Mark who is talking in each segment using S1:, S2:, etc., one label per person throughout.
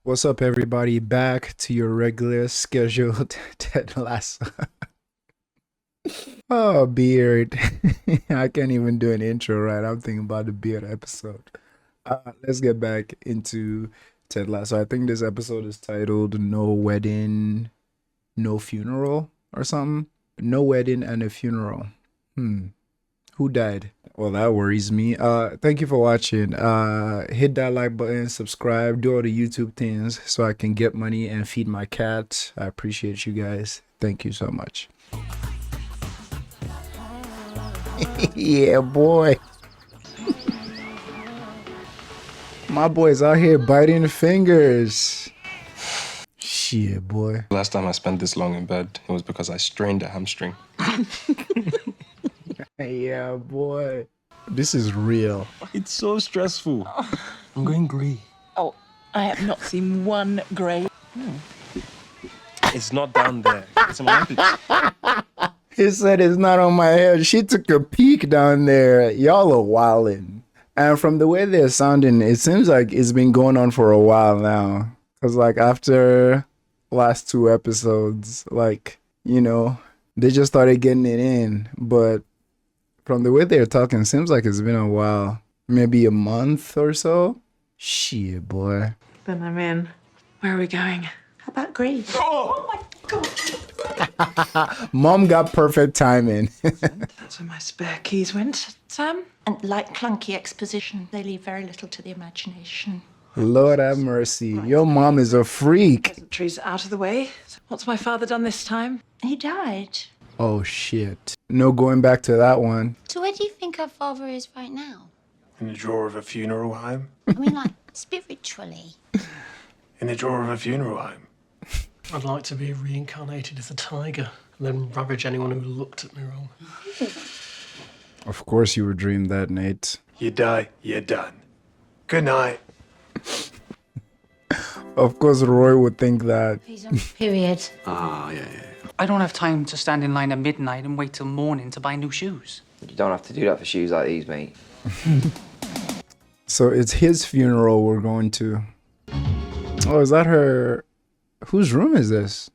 S1: What's up, everybody? Back to your regular scheduled Ted Lasso. Oh, beard. I can't even do an intro right. I'm thinking about the beard episode. Let's get back into Ted Lasso. I think this episode is titled No Wedding, No Funeral or something. No wedding and a funeral. Who died? Well, that worries me. Thank you for watching. Hit that like button, subscribe, do all the YouTube things so I can get money and feed my cat. I appreciate you guys. Thank you so much. Yeah, boy. My boy's out here biting fingers. Shit, boy.
S2: Last time I spent this long in bed, it was because I strained a hamstring.
S1: Yeah, boy. This is real.
S2: It's so stressful. I'm going grey.
S3: Oh, I have not seen one grey.
S2: It's not down there. It's in my armpit.
S1: He said it's not on my head. She took a peek down there. Y'all are wildin'. And from the way they're sounding, it seems like it's been going on for a while now. Cause like after last two episodes, they just started getting it in. But from the way they're talking, seems like it's been a while. Maybe a month or so. Shit, boy.
S3: Then I'm in. Where are we going?
S4: How about Greece?
S3: Oh my God!
S1: Mom got perfect timing.
S3: That's where my spare keys went. Sam?
S4: And like clunky exposition, they leave very little to the imagination.
S1: Lord have mercy. Your mom is a freak.
S3: Pleasantries out of the way. What's my father done this time?
S4: He died.
S1: Oh, shit. No going back to that one.
S5: So where do you think her father is right now?
S6: In the drawer of a funeral home?
S5: I mean, like, spiritually.
S6: In the drawer of a funeral home?
S7: I'd like to be reincarnated as a tiger and then ravage anyone who looked at me wrong.
S1: Of course you would dream that, Nate.
S6: You die, you're done. Good night.
S1: Of course Roy would think that.
S5: He's on period.
S8: I don't have time to stand in line at midnight and wait till morning to buy new shoes.
S9: You don't have to do that for shoes like these, mate.
S1: So it's his funeral we're going to. Oh, is that her? Whose room is this?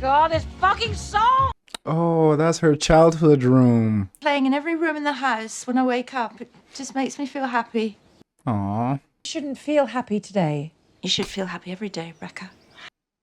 S4: God, this fucking song!
S1: Oh, that's her childhood room.
S4: Playing in every room in the house when I wake up. It just makes me feel happy.
S1: Aw.
S10: Shouldn't feel happy today.
S4: You should feel happy every day, Rebecca.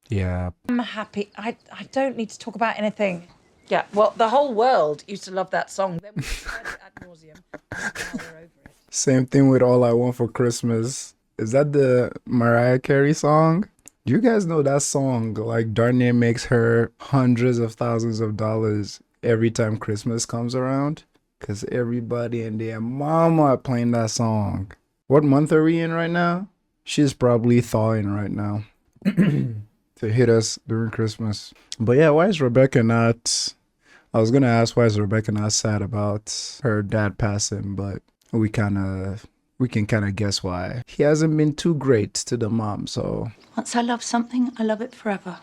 S1: Yeah.
S10: I'm happy. I don't need to talk about anything.
S3: Yeah, well, the whole world used to love that song. Then we heard it ad nauseum. Now we're over it.
S1: Same thing with All I Want for Christmas. Is that the Mariah Carey song? Do you guys know that song, like, darn near makes her hundreds of thousands of dollars every time Christmas comes around? Because everybody and their mama are playing that song. What month are we in right now? She's probably thawing right now to hit us during Christmas. But yeah, why is Rebecca not... I was going to ask why is Rebecca not sad about her dad passing, but we can kind of guess why. He hasn't been too great to the mom, so...
S4: Once I love something, I love it forever.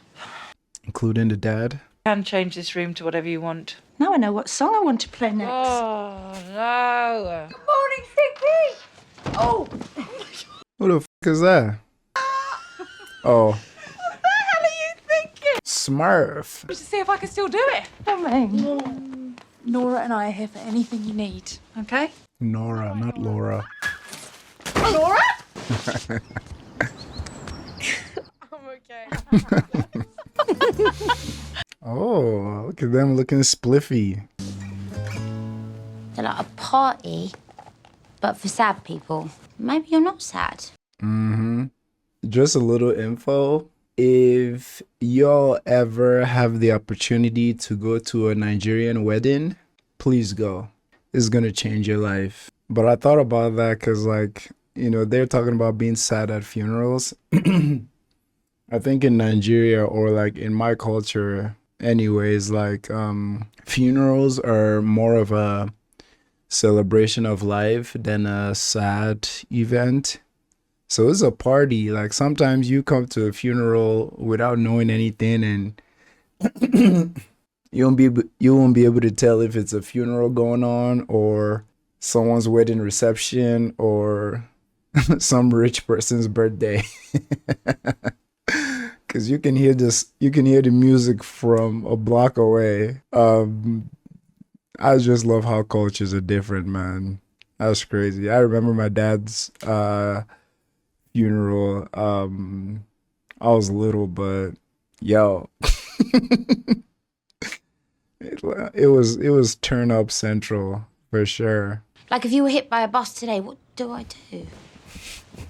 S1: Including the dad.
S3: You can change this room to whatever you want.
S4: Now I know what song I want to play next.
S3: Oh, no.
S4: Good morning, Vicky! Oh!
S1: Who the f*** is that? Oh.
S3: What the hell are you thinking?
S1: Smurf.
S3: To see if I can still do it.
S4: Nora and I are here for anything you need, okay?
S1: Nora, not Laura.
S3: Laura? I'm okay.
S1: Oh, look at them looking spliffy.
S5: They're like a party, but for sad people. Maybe you're not sad.
S1: Just a little info. If y'all ever have the opportunity to go to a Nigerian wedding, please go. It's gonna change your life. But I thought about that because, like, they're talking about being sad at funerals. I think in Nigeria, or like in my culture anyways, like funerals are more of a celebration of life than a sad event. So it's a party. Like sometimes you come to a funeral without knowing anything, and you won't be able to tell if it's a funeral going on or someone's wedding reception or some rich person's birthday. Cause you can hear the music from a block away. I just love how cultures are different, man. That's crazy. I remember my dad's funeral. I was little, but yo, it was turn up central for sure.
S5: Like if you were hit by a bus today, what do I do?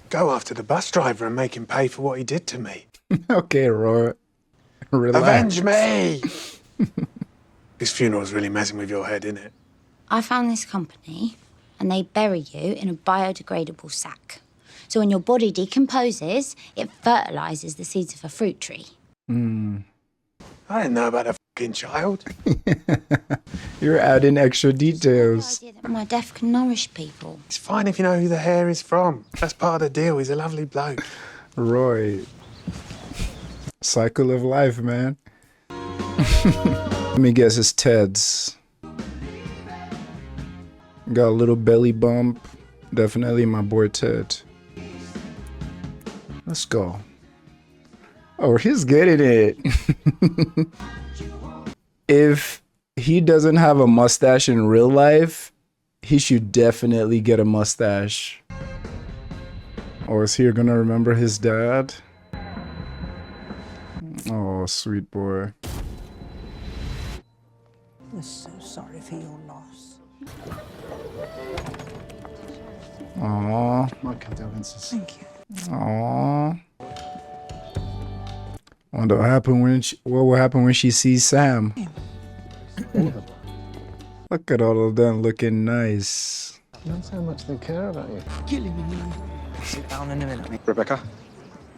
S6: Go after the bus driver and make him pay for what he did to me.
S1: Okay, Roy. Relax.
S6: Avenge me! This funeral's really messing with your head, isn't it?
S5: I found this company and they bury you in a biodegradable sack. So when your body decomposes, it fertilizes the seeds of a fruit tree.
S6: I didn't know about a fucking child.
S1: You're adding extra details.
S5: The idea that my death can nourish people.
S6: It's fine if you know who the hair is from. That's part of the deal. He's a lovely bloke.
S1: Roy. Cycle of life, man. Let me guess, it's Ted's. Got a little belly bump. Definitely my boy Ted. Let's go. Oh, he's getting it. If he doesn't have a mustache in real life, he should definitely get a mustache. Or is he gonna remember his dad? Oh, sweet boy.
S10: We're so sorry for your loss.
S1: Aww.
S11: My condolences.
S10: Thank you.
S1: Aww. Wonder what will happen when she sees Sam. Look at all of them looking nice.
S11: That's how much they care about you.
S8: Sit down in a minute.
S2: Rebecca?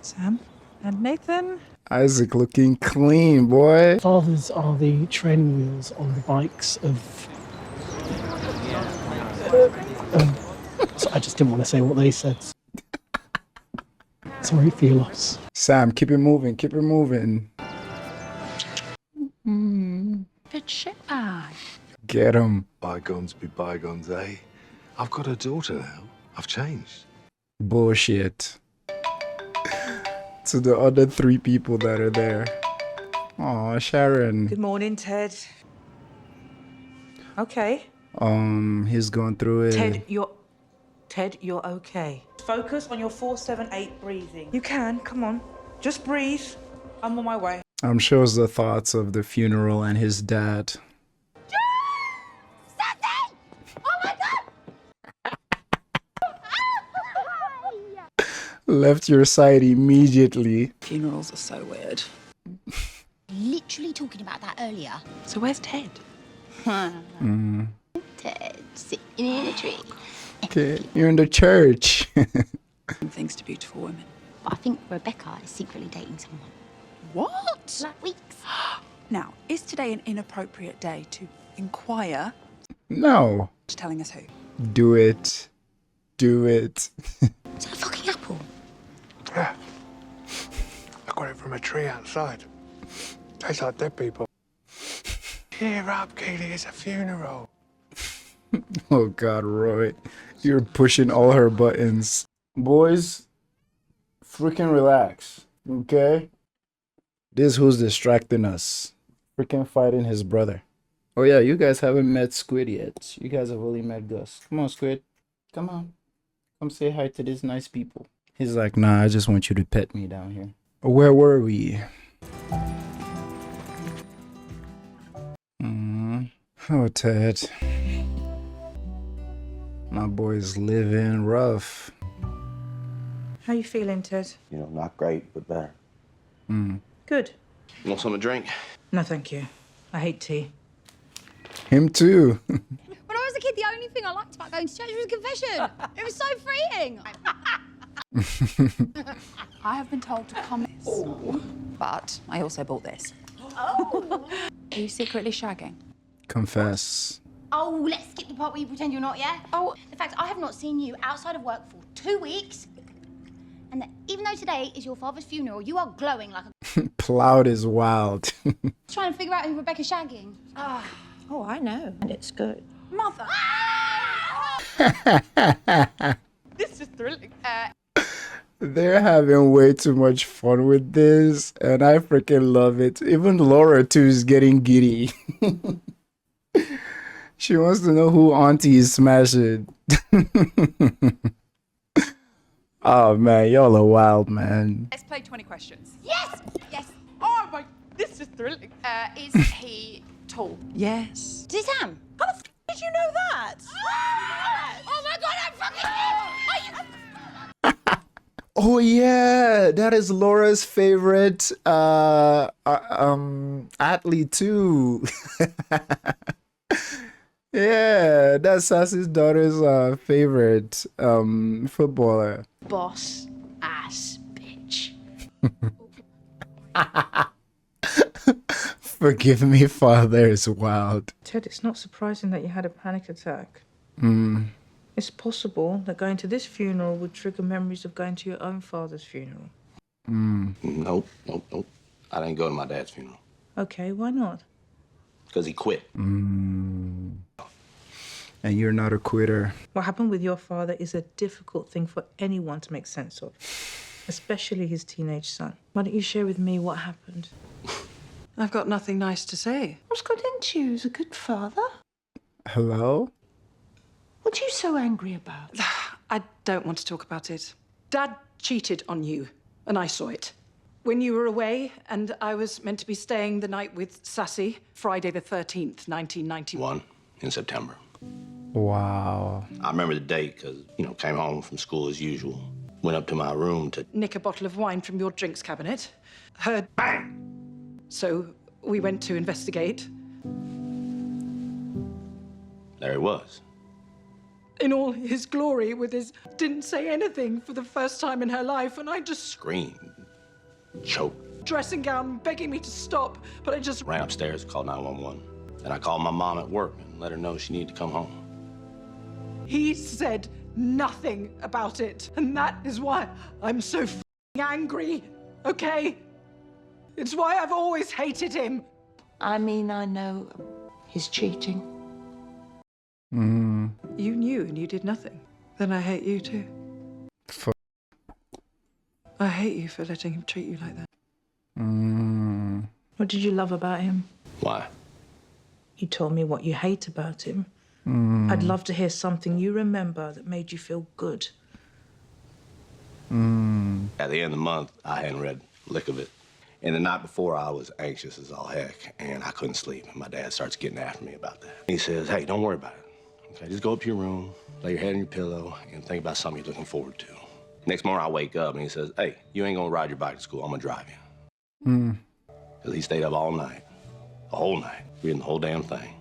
S10: Sam and Nathan.
S1: Isaac looking clean, boy.
S7: Fathers are the training wheels on the bikes of... so I just didn't want to say what they said. Sorry for your loss.
S1: Sam, keep it moving, keep it moving.
S4: Good shit bag.
S1: Get him.
S12: Bygones be bygones, eh? I've got a daughter now. I've changed.
S1: Bullshit. To the other 3 people that are there. Aw, Sharon.
S10: Good morning, Ted. Okay.
S1: He's going through it.
S10: Ted, you're okay. Focus on your 4-7-8 breathing. You can, come on. Just breathe. I'm on my way.
S1: I'm sure it's the thoughts of the funeral and his dad. Left your side immediately.
S13: Funerals are so weird.
S5: Literally talking about that earlier.
S13: So where's Ted?
S5: Ted sitting in a tree.
S1: Okay, you're in the church.
S13: Things to beautiful women.
S5: But I think Rebecca is secretly dating someone.
S13: What?
S5: Like weeks.
S13: Now, is today an inappropriate day to inquire?
S1: No.
S13: Just telling us who?
S1: Do it. Do it.
S5: Is that a fucking apple?
S6: Yeah. I got it from a tree outside. Tastes like dead people. Cheer up, Keely, it's a funeral.
S1: Oh God, Roy. You're pushing all her buttons. Boys, freaking relax, okay? This who's distracting us. Freaking fighting his brother. Oh yeah, you guys haven't met Squid yet. You guys have only met Gus. Come on, Squid. Come on. Come say hi to these nice people. He's like, nah, I just want you to pet me down here. Where were we? Oh, Ted. My boy's living rough.
S10: How you feeling, Ted?
S14: You know, not great, but better.
S10: Good.
S2: Want some to drink?
S10: No, thank you. I hate tea.
S1: Him too.
S5: When I was a kid, the only thing I liked about going to church was confession. It was so freeing.
S13: I have been told to come. But I also bought this.
S5: Oh.
S13: Are you secretly shagging?
S1: Confess.
S5: Oh, let's skip the part where you pretend you're not, yeah? Oh, the fact I have not seen you outside of work for 2 weeks, and that even though today is your father's funeral, you are glowing like a...
S1: Plowed is wild.
S5: Trying to figure out who Rebecca's shagging.
S10: Oh, I know. And it's good.
S13: Mother!
S10: This is the
S14: thrilling.
S1: They're having way too much fun with this, and I freaking love it. Even Laura too is getting giddy. She wants to know who Auntie is smashing. Oh man, y'all are wild, man.
S14: Let's play 20 questions.
S5: Yes! Yes.
S14: Oh my, this is thrilling.
S5: Is he tall?
S14: Yes.
S5: Is he Sam?
S14: How the f did you know that?
S5: Oh my god, I'm fucking dead! Are you...
S1: Oh yeah, that is Laura's favorite athlete too. Yeah, that's Sassy's daughter's favorite footballer.
S5: Boss ass bitch.
S1: Forgive me, father is wild.
S10: Ted, it's not surprising that you had a panic attack.
S1: Mm.
S10: It's possible that going to this funeral would trigger memories of going to your own father's funeral.
S12: Nope. I didn't go to my dad's funeral.
S10: Okay, why not?
S12: Because he quit.
S1: And you're not a quitter.
S10: What happened with your father is a difficult thing for anyone to make sense of, especially his teenage son. Why don't you share with me what happened?
S14: I've got nothing nice to say.
S4: What's got into you as a good father?
S1: Hello?
S4: What are you so angry about?
S14: I don't want to talk about it. Dad cheated on you, and I saw it. When you were away, and I was meant to be staying the night with Sassy, Friday the 13th, 1991.
S12: In September.
S1: Wow.
S12: I remember the date because, came home from school as usual. Went up to my room to...
S14: Nick a bottle of wine from your drinks cabinet. Heard bang! So we went to investigate.
S12: There he was.
S14: In all his glory, with his... Didn't say anything for the first time in her life, and I just...
S12: Screamed. Choked.
S14: Dressing gown, begging me to stop, but I just...
S12: Ran upstairs, called 911. Then I called my mom at work and let her know she needed to come home.
S14: He said nothing about it, and that is why I'm so f***ing angry, okay? It's why I've always hated him.
S4: I mean, I know he's cheating.
S14: You knew and you did nothing. Then I hate you too. I hate you for letting him treat you like that.
S10: What did you love about him?
S12: Why?
S10: You told me what you hate about him. I'd love to hear something you remember that made you feel good.
S12: At the end of the month, I hadn't read a lick of it. And the night before, I was anxious as all heck, and I couldn't sleep. And my dad starts getting after me about that. He says, hey, don't worry about it. Okay, just go up to your room, lay your head on your pillow, and think about something you're looking forward to. Next morning, I wake up, and he says, hey, you ain't gonna ride your bike to school. I'm gonna drive you. Because he stayed up all night, the whole night, reading the whole damn thing.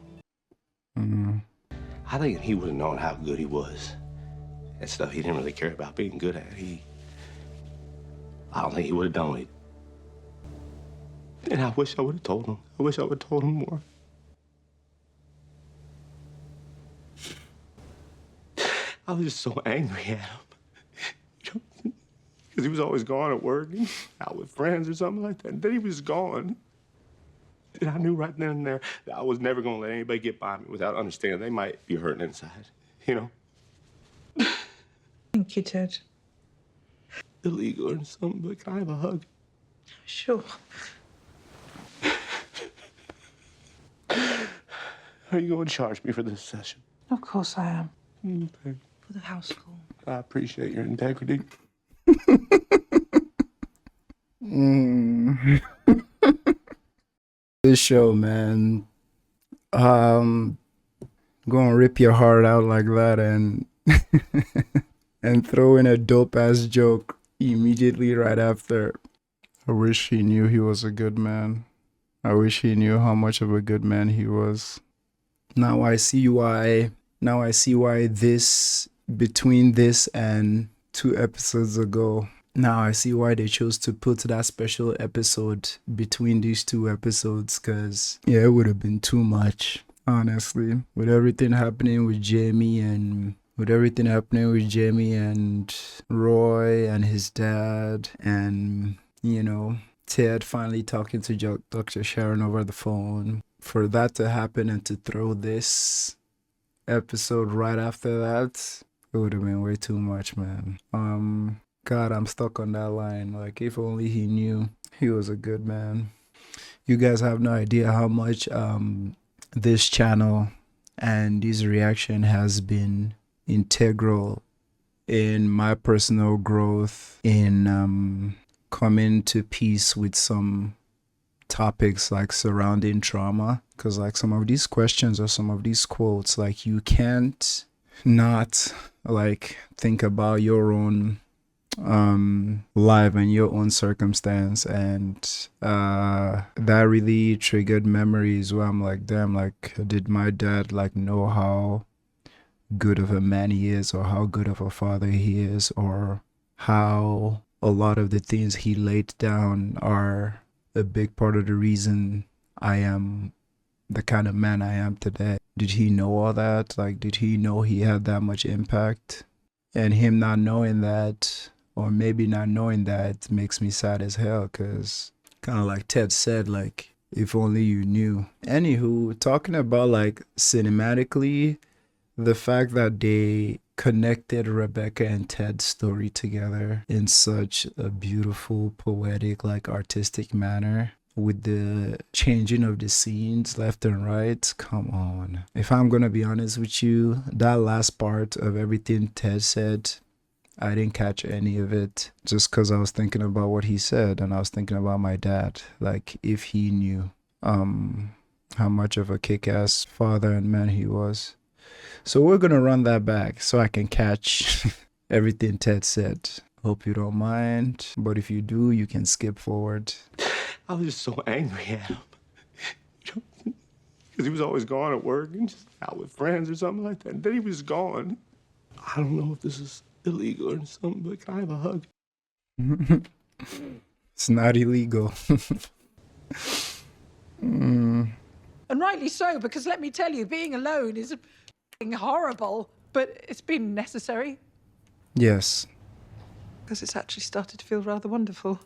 S12: I think he would have known how good he was at stuff he didn't really care about being good at. I don't think he would have done it. And I wish I would have told him. I wish I would have told him more. I was just so angry at him. Because he was always gone at work, out with friends or something like that. And then he was gone. And I knew right then and there that I was never going to let anybody get by me without understanding they might be hurting inside,
S10: Thank you, Ted.
S12: Illegal or something, but can I have a hug?
S10: Sure.
S12: Are you going to charge me for this session?
S10: Of course I am.
S12: Okay.
S10: For the house call.
S12: I appreciate your integrity.
S1: This show, man. Gonna rip your heart out like that and and throw in a dope ass joke immediately right after. I wish he knew he was a good man. I wish he knew how much of a good man he was. Now I see why this, between this and 2 episodes ago, now I see why they chose to put that special episode between these 2 episodes, because yeah, it would have been too much, honestly, with everything happening with Jamie and Roy and his dad, and Ted finally talking to Dr. Sharon over the phone. For that to happen and to throw this episode right after that, It would have been way too much, man. God, I'm stuck on that line. Like, if only he knew. He was a good man. You guys have no idea how much this channel and this reaction has been integral in my personal growth, in coming to peace with some topics like surrounding trauma. Because like some of these questions or some of these quotes, like you can't not like think about your own life and your own circumstance, and that really triggered memories where I'm like, damn, like did my dad like know how good of a man he is, or how good of a father he is, or how a lot of the things he laid down are a big part of the reason I am the kind of man I am today. Did he know all that? Like, did he know he had that much impact? And him not knowing that, or maybe not knowing that, makes me sad as hell, because kind of like Ted said, like, if only you knew. Anywho, talking about like cinematically, the fact that they connected Rebecca and Ted's story together in such a beautiful, poetic, like artistic manner, with the changing of the scenes left and right. Come on. If I'm gonna be honest with you, that last part of everything Ted said, I didn't catch any of it, just because I was thinking about what he said, and I was thinking about my dad. Like, if he knew how much of a kick-ass father and man he was. So we're gonna run that back so I can catch everything Ted said. Hope you don't mind, but if you do, you can skip forward.
S12: I was just so angry at him. Because he was always gone at work and just out with friends or something like that. And then he was gone. I don't know if this is illegal or something, but can I have a hug?
S1: It's not illegal.
S14: And rightly so, because let me tell you, being alone is horrible, but it's been necessary.
S1: Yes.
S14: Because it's actually started to feel rather wonderful.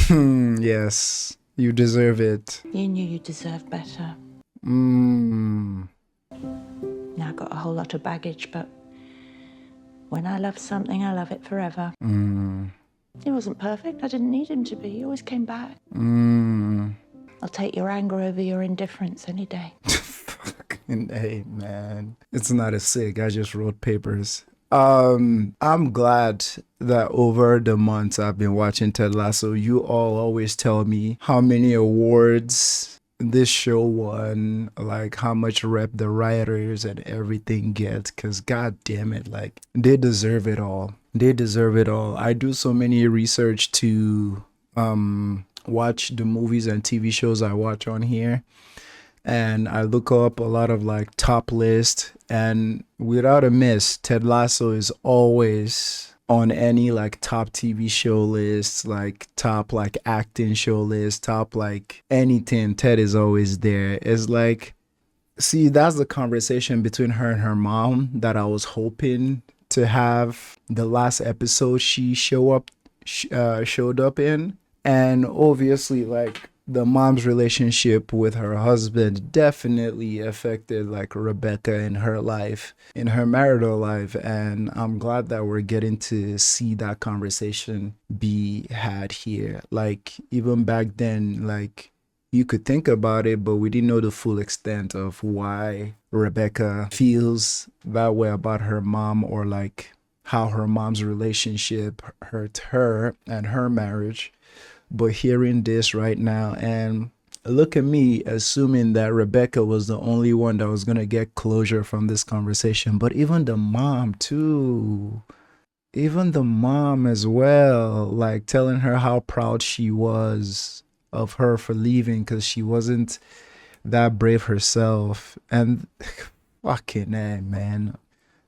S1: Yes, you deserve it.
S4: You knew you deserved better.
S1: Mm.
S4: Now I've got a whole lot of baggage, but when I love something, I love it forever.
S1: Mm.
S4: He wasn't perfect. I didn't need him to be. He always came back.
S1: Mm.
S4: I'll take your anger over your indifference any day.
S1: Fucking hey, man. It's not a sig. I just wrote papers. I'm glad that over the months I've been watching Ted Lasso, you all always tell me how many awards this show won, like how much rep the writers and everything get, because god damn it, like they deserve it all. They deserve it all. I do so many research to watch the movies and TV shows I watch on here, and I look up a lot of like top lists, and without a miss, Ted Lasso is always on any like top TV show lists, like top like acting show list, top like anything. Ted is always there. It's like, see, that's the conversation between her and her mom that I was hoping to have the last episode she showed up in. And obviously, like, the mom's relationship with her husband definitely affected like Rebecca in her life, in her marital life. And I'm glad that we're getting to see that conversation be had here. Like, even back then, like, you could think about it, but we didn't know the full extent of why Rebecca feels that way about her mom, or like how her mom's relationship hurt her and her marriage. But hearing this right now, and look at me assuming that Rebecca was the only one that was going to get closure from this conversation, but even the mom too, even the mom as well, like telling her how proud she was of her for leaving because she wasn't that brave herself. And fucking A, man,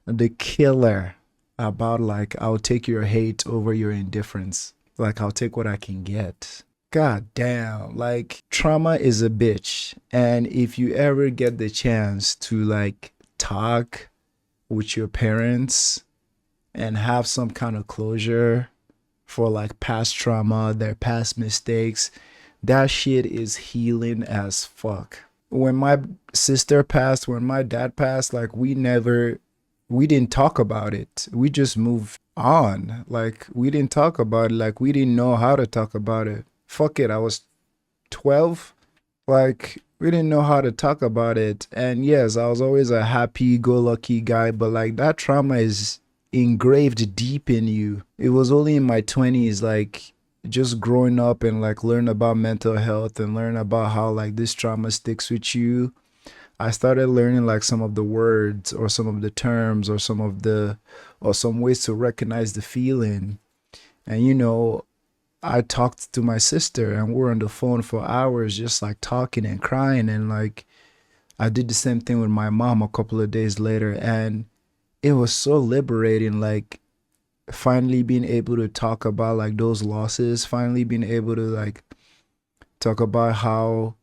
S1: the killer about like, I'll take your hate over your indifference. Like, I'll take what I can get. God damn. Like, trauma is a bitch. And if you ever get the chance to, like, talk with your parents and have some kind of closure for, like, past trauma, their past mistakes, that shit is healing as fuck. When my sister passed, when my dad passed, like, we never we didn't talk about it. We just moved on. Like, we didn't talk about it. Like, we didn't know how to talk about it. Fuck it. I was 12. Like, we didn't know how to talk about it. And yes, I was always a happy-go-lucky guy, but like that trauma is engraved deep in you. It was only in my 20s, like just growing up and like learn about mental health and learn about how like this trauma sticks with you. I started learning like some of the words or some of the terms or some ways to recognize the feeling. And you know, I talked to my sister and we're on the phone for hours just like talking and crying, and like I did the same thing with my mom a couple of days later, and it was so liberating, like finally being able to talk about like those losses, finally being able to like talk about how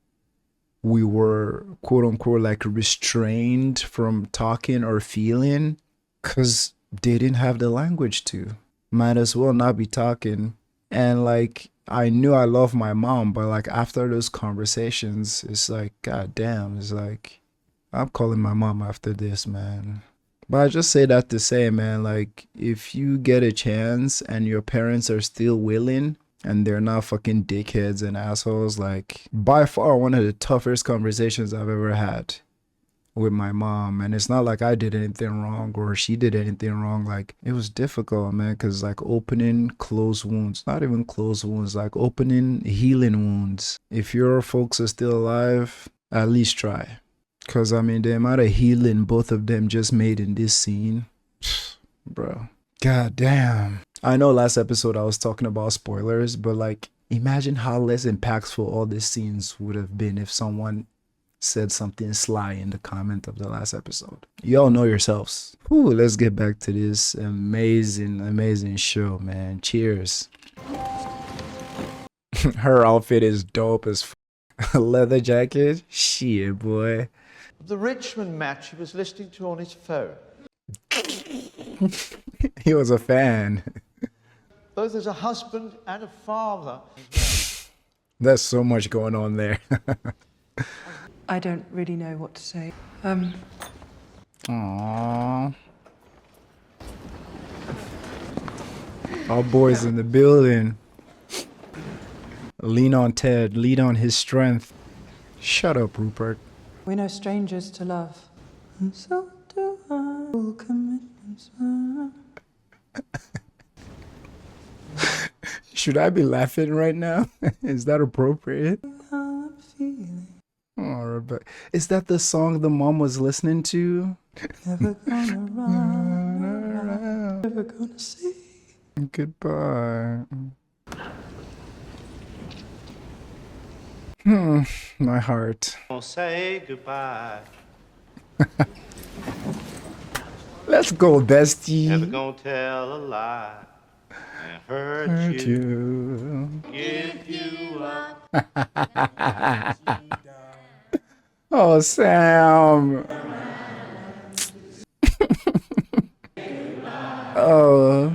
S1: we were quote unquote like restrained from talking or feeling because they didn't have the language to. Might as well not be talking. And like I knew I loved my mom, but like after those conversations, it's like, god damn, it's like I'm calling my mom after this, man. But I just say that to say, man, like if you get a chance and your parents are still willing and they're not fucking dickheads and assholes, like by far one of the toughest conversations I've ever had with my mom. And it's not like I did anything wrong or she did anything wrong. Like it was difficult, man, because like opening closed wounds, not even closed wounds, like opening healing wounds. If your folks are still alive, at least try. Because I mean the amount of healing both of them just made in this scene, bro, god damn. I know last episode I was talking about spoilers, but like imagine how less impactful all these scenes would have been if someone said something sly in the comment of the last episode. Y'all know yourselves. Whew, let's get back to this amazing show, man. Cheers. Her outfit is dope as leather jacket. Shit, boy.
S15: The Richmond match he was listening to on his phone.
S1: He was a fan.
S15: Both as a husband and a father.
S1: There's so much going on there.
S10: I don't really know what to say.
S1: Aww. All boys in the building. Lean on Ted. Lean on his strength. Shut up, Rupert.
S10: We're no strangers to love. And so do I. All commitments are.
S1: Should I be laughing right now? Is that appropriate?
S10: How I'm feeling.
S1: Oh, Rebecca. Is that the song the mom was listening to?
S10: Never gonna run around. Never gonna see.
S1: Goodbye. My heart.
S15: I'll say goodbye.
S1: Let's go, bestie.
S15: Never gonna tell a lie and hurt you. Give you up.
S1: Oh, Sam. Oh.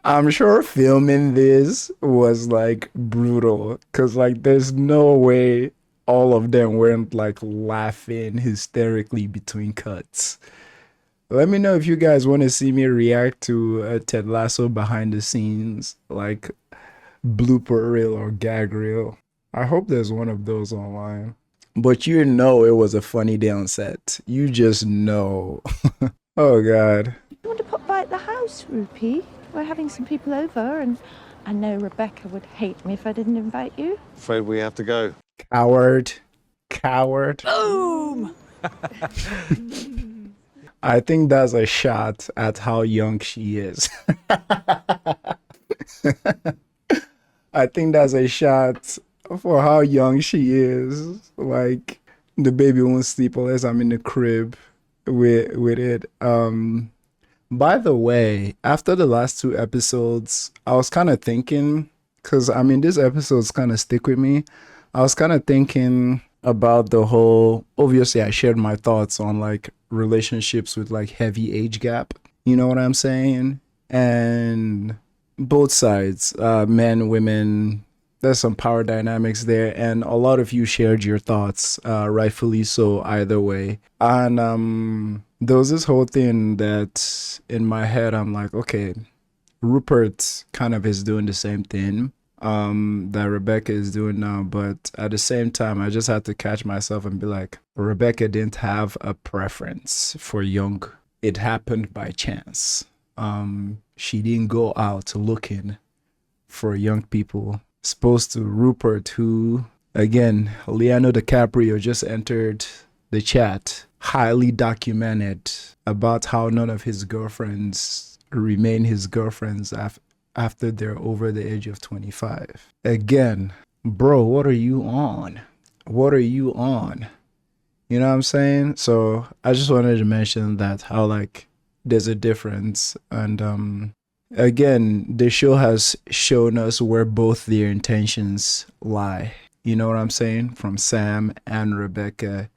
S1: I'm sure filming this was like brutal, because like there's no way all of them weren't like laughing hysterically between cuts. Let me know if you guys want to see me react to a Ted Lasso behind the scenes, like blooper reel or gag reel. I hope there's one of those online. But you know it was a funny day on set. You just know. Oh god.
S4: You want to pop by at the house, Rupee? We're having some people over, and I know Rebecca would hate me if I didn't invite you.
S15: Afraid we have to go.
S1: Coward. Coward.
S4: Boom!
S1: I think that's a shot at how young she is. I think that's a shot for how young she is. Like, the baby won't sleep unless I'm in the crib with it. By the way, after the last two episodes, I was kind of thinking, because I mean, these episodes kind of stick with me. I was kind of thinking about the whole, obviously I shared my thoughts on like relationships with like heavy age gap. You know what I'm saying? And both sides, men, women, there's some power dynamics there, and a lot of you shared your thoughts, rightfully so, either way. And there was this whole thing that in my head, I'm like, okay, Rupert kind of is doing the same thing that Rebecca is doing now, but at the same time, I just had to catch myself and be like, Rebecca didn't have a preference for young. It happened by chance. She didn't go out looking for young people. Supposed to Rupert, who, again, Leonardo DiCaprio just entered the chat, highly documented about how none of his girlfriends remain his girlfriends after they're over the age of 25. Again, bro, what are you on? What are you on? You know what I'm saying? So I just wanted to mention that, how like there's a difference. And again, the show has shown us where both their intentions lie. You know what I'm saying? From Sam and Rebecca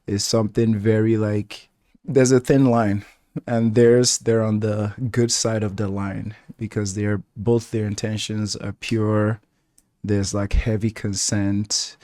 S1: is something very like, there's a thin line, and they're on the good side of the line because both their intentions are pure. There's like heavy consent.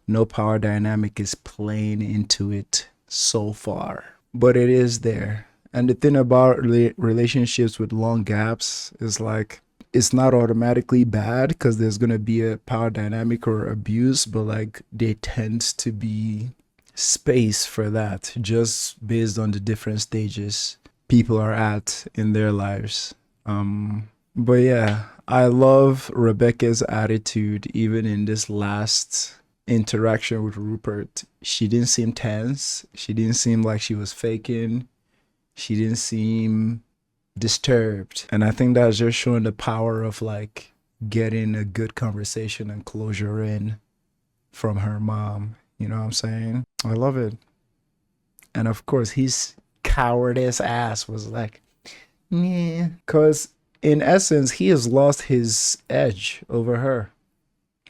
S1: No power dynamic is playing into it so far, but it is there. And the thing about relationships with long gaps is like, it's not automatically bad because there's going to be a power dynamic or abuse, but like there tends to be space for that just based on the different stages people are at in their lives. But yeah, I love Rebecca's attitude even in this last interaction with Rupert. She didn't seem tense. She didn't seem like she was faking. She didn't seem disturbed. And I think that's just showing the power of like getting a good conversation and closure in from her mom. You know what I'm saying? I love it. And of course, his cowardice ass was like, yeah. Because in essence, he has lost his edge over her.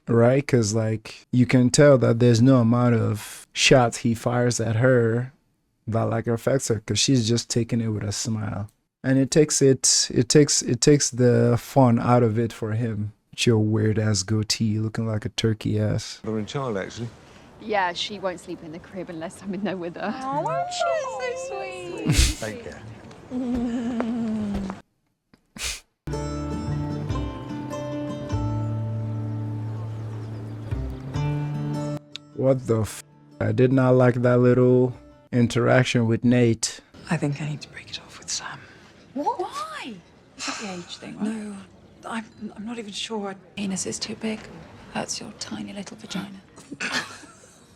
S1: Right? Because like you can tell that there's no amount of shots he fires at her that like affects her, because she's just taking it with a smile. And it takes the fun out of it for him. It's your weird ass goatee looking like a turkey ass.
S16: We're in child actually.
S17: Yeah, she won't sleep in the crib unless I'm in there with her.
S3: Oh, won't she? So sweet.
S16: Take care.
S1: What the f? I did not like that little interaction with Nate.
S18: I think I need to break it off with Sam.
S3: What? Why?
S18: It's the age thing, right? No, I'm not even sure. Penis is too big. That's your tiny little vagina.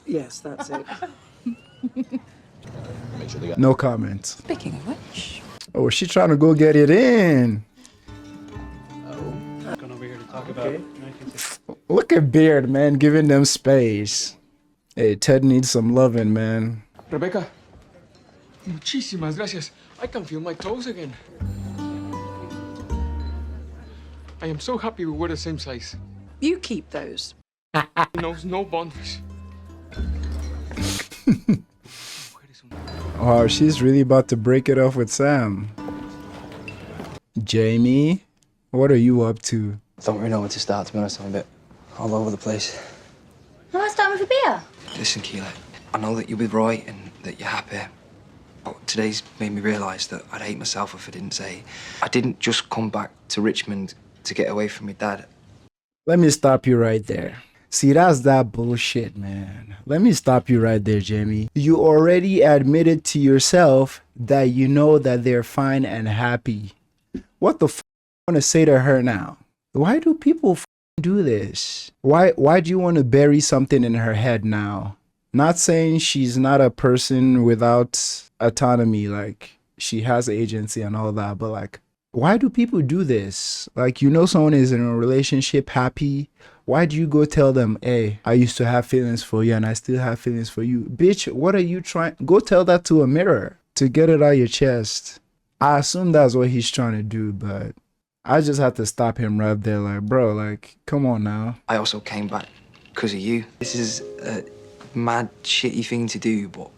S10: Yes, that's it.
S1: No comments.
S18: Speaking of which...
S1: Oh, she trying to go get it in.
S7: Gone over here to talk about
S1: Look at Beard, man, giving them space. Hey, Ted needs some loving, man.
S6: Rebecca, muchísimas gracias. I can feel my toes again. I am so happy we were the same size.
S14: You keep those.
S6: Knows no boundaries.
S1: Oh, she's really about to break it off with Sam. Jamie, what are you up to?
S9: I don't really know where to start, to be honest. I'm a bit all over the place.
S5: Well, let's start with a beer.
S9: Listen, Keela, I know that you're with Roy and that you're happy, but today's made me realise that I'd hate myself if I didn't say I didn't just come back to Richmond to get away from my dad.
S1: Let me stop you right there. See, that's that bullshit, man. Let me stop you right there, Jamie. You already admitted to yourself that you know that they're fine and happy. What the f*** you want to say to her now? Why do people f*** do this? Why do you want to bury something in her head now? Not saying she's not a person without autonomy, like she has agency and all that, but like, why do people do this? Like, you know someone is in a relationship happy. Why do you go tell them, hey, I used to have feelings for you and I still have feelings for you? Bitch, what are you trying? Go tell that to a mirror to get it out of your chest. I assume that's what he's trying to do, but I just had to stop him right there. Like, bro, like, come on now.
S9: I also came back because of you. This is a mad, shitty thing to do, but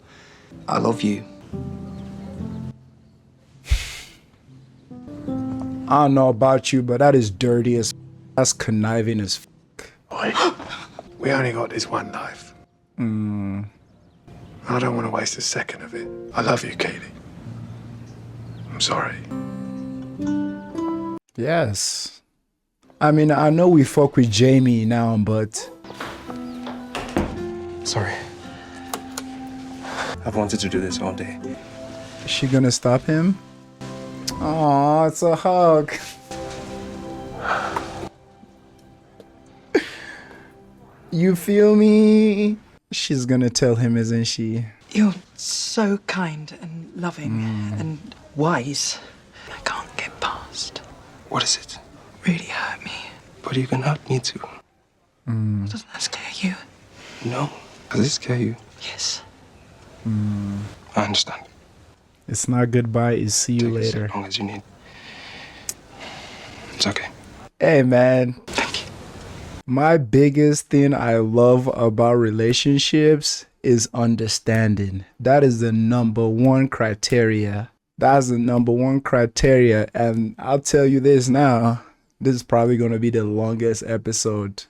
S9: I love you.
S1: I don't know about you, but that is dirty as f***. That's conniving as f***.
S6: boy. We only got this one life. I don't want to waste a second of it. I love you, Katie. I'm sorry.
S1: Yes. I mean, I know we fuck with Jamie now, but...
S2: Sorry. I've wanted to do this all day.
S1: Is she gonna stop him? Oh, it's a hug. You feel me? She's gonna tell him, isn't she?
S14: You're so kind and loving and wise. I can't get past.
S2: What is it?
S14: Really hurt me.
S2: But you can hurt me too.
S14: Doesn't that scare you?
S2: No. Does it scare you?
S14: Yes.
S2: I understand.
S1: It's not goodbye, it's see you later.
S2: As long as you need. It's okay.
S1: Hey, man. Thank you. My biggest thing I love about relationships is understanding. That is the number one criteria. That's the number one criteria. And I'll tell you this now. This is probably going to be the longest episode.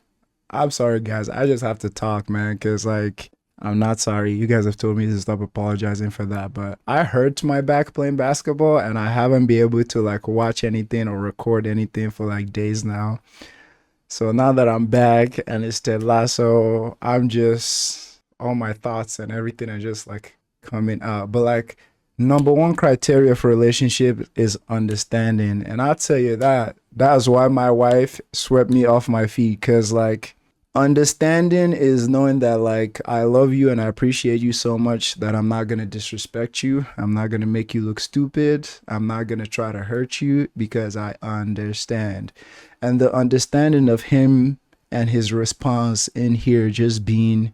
S1: I'm sorry, guys. I just have to talk, man, because, like, I'm not sorry. You guys have told me to stop apologizing for that, but I hurt my back playing basketball, and I haven't been able to, like, watch anything or record anything for, like, days now. So now that I'm back and it's Ted Lasso, I'm just, all my thoughts and everything are just, like, coming out. But, like, number one criteria for relationship is understanding. And I'll tell you that's why my wife swept me off my feet, because, like, understanding is knowing that, like, I love you and I appreciate you so much that I'm not going to disrespect you. I'm not going to make you look stupid. I'm not going to try to hurt you because I understand. And the understanding of him and his response in here just being,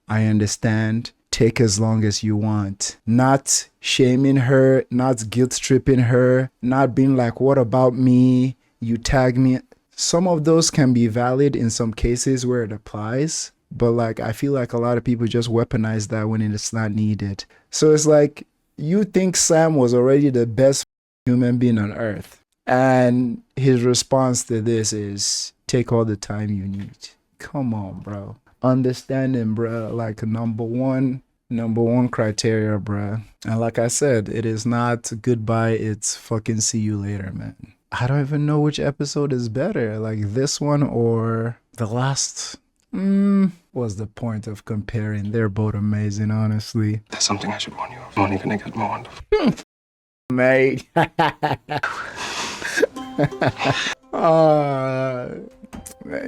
S1: I understand, take as long as you want. Not shaming her, not guilt tripping her, not being like, what about me? You tag me. Some of those can be valid in some cases where it applies, but, like, I feel like a lot of people just weaponize that when it's not needed. So it's like, you think Sam was already the best human being on earth, and his response to this is, take all the time you need. Come on, bro. Understanding, bro, like, number one criteria, bro. And like I said, it is not goodbye, it's fucking see you later, man. I don't even know which episode is better, like this one or the last. What's the point of comparing? They're both amazing, honestly.
S2: There's something I should warn you of. I'm only gonna get more wonderful.
S1: Mate.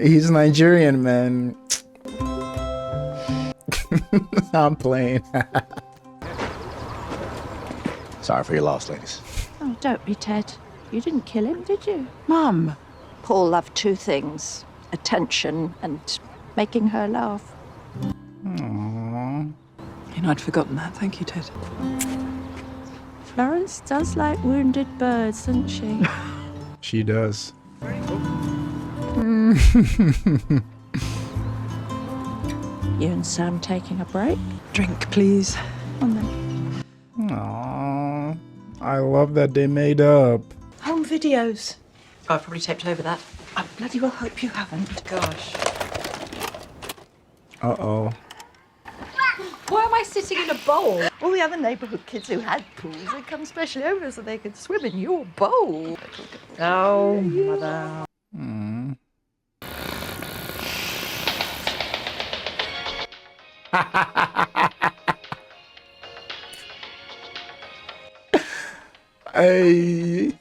S1: He's Nigerian, man. I'm playing.
S12: Sorry for your loss, ladies.
S4: Oh, don't be, Ted. You didn't kill him, did you?
S14: Mum.
S4: Paul loved two things, attention and making her laugh.
S1: Aww.
S14: You know, I'd forgotten that. Thank you, Ted.
S4: Florence does like wounded birds, doesn't she?
S1: She does.
S4: You and Sam taking a break?
S14: Drink, please.
S4: On then.
S1: Aww. I love that they made up.
S10: Home videos.
S14: Oh, I've probably taped over that.
S10: I bloody well hope you haven't.
S14: Gosh.
S1: Uh-oh.
S3: Why am I sitting in a bowl?
S10: All the other neighbourhood kids who had pools had come specially over so they could swim in your bowl. Oh, mother.
S1: Hey.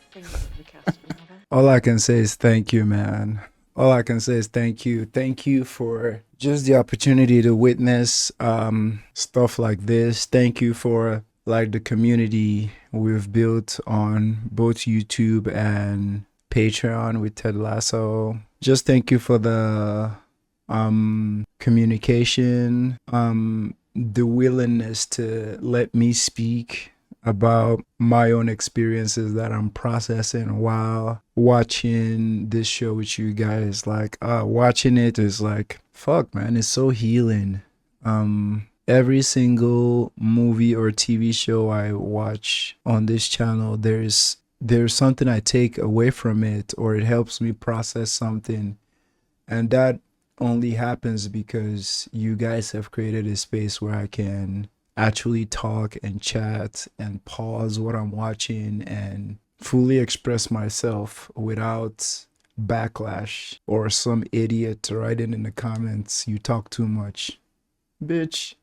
S1: All I can say is thank you, man. All I can say is thank you. Thank you for just the opportunity to witness stuff like this. Thank you for, like, the community we've built on both YouTube and Patreon with Ted Lasso. Just thank you for the communication, the willingness to let me speak about my own experiences that I'm processing while watching this show with you guys. Like, watching it is like, fuck, man, it's so healing. Every single movie or TV show I watch on this channel, there's something I take away from it, or it helps me process something. And that only happens because you guys have created a space where I can actually talk and chat and pause what I'm watching and fully express myself without backlash or some idiot writing in the comments, "You talk too much." Bitch,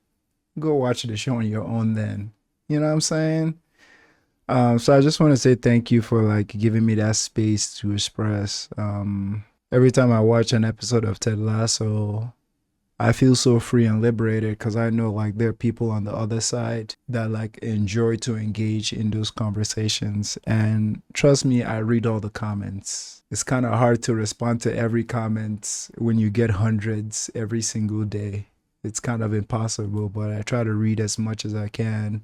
S1: go watch the show on your own then. You know what I'm saying? So I just want to say thank you for like giving me that space to express. Every time I watch an episode of Ted Lasso, I feel so free and liberated because I know like there are people on the other side that like enjoy to engage in those conversations. And trust me, I read all the comments. It's kind of hard to respond to every comment when you get hundreds every single day. It's kind of impossible, but I try to read as much as I can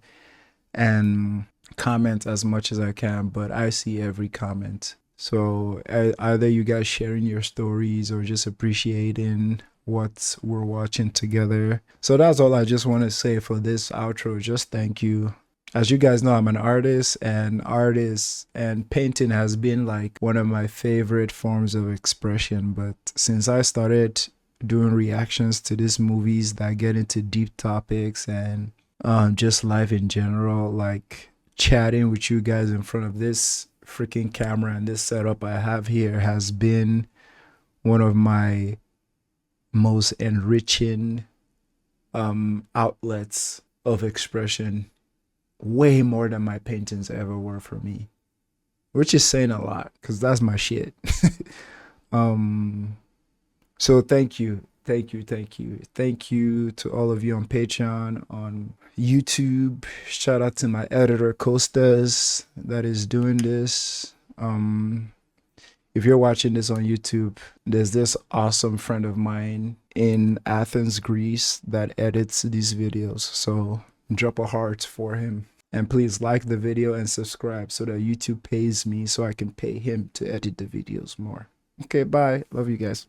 S1: and comment as much as I can, but I see every comment. So either you guys sharing your stories or just appreciating what we're watching together. So that's all I just want to say for this outro. Just thank you. As you guys know, I'm an artist, and painting has been like one of my favorite forms of expression. But since I started doing reactions to these movies that get into deep topics and just life in general, like chatting with you guys in front of this freaking camera and this setup I have here has been one of my most enriching outlets of expression, way more than my paintings ever were for me, which is saying a lot because that's my shit. So thank you to all of you on Patreon, on YouTube. Shout out to my editor Costas that is doing this. If you're watching this on YouTube, there's this awesome friend of mine in Athens, Greece that edits these videos. So drop a heart for him. And please like the video and subscribe so that YouTube pays me so I can pay him to edit the videos more. Okay, bye. Love you guys.